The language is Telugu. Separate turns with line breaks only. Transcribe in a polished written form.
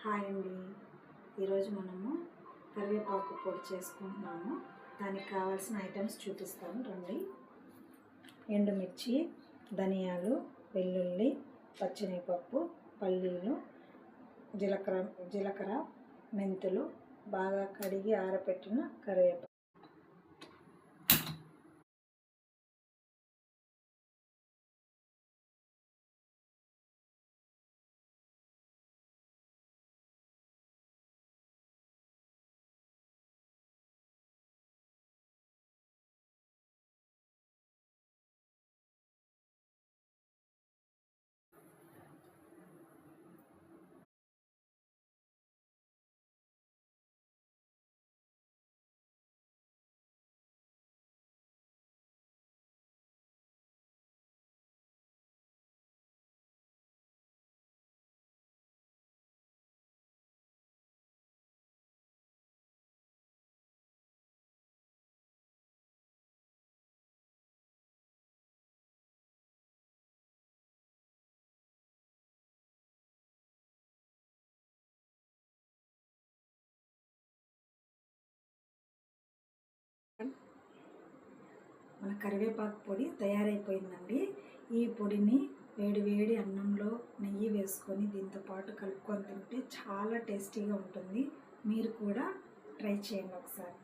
హాయ్ అండి. ఈరోజు మనము కరివేపాకు పొడి చేసుకుంటున్నాము. దానికి కావాల్సిన ఐటమ్స్ చూపిస్తాను రండి. ఎండుమిర్చి, ధనియాలు, వెల్లుల్లి, పచ్చిమిరపప్పు, పల్లీలు, జీలకర్ర, మెంతులు, బాగా కడిగి ఆరబెట్టిన కరివేపాకు. మన కరివేపాకు పొడి తయారైపోయిందండి. ఈ పొడిని వేడి వేడి అన్నంలో నెయ్యి వేసుకొని దీంతో పాటు కలుపుకొని తింటే చాలా టేస్టీగా ఉంటుంది. మీరు కూడా ట్రై చేయండి ఒకసారి.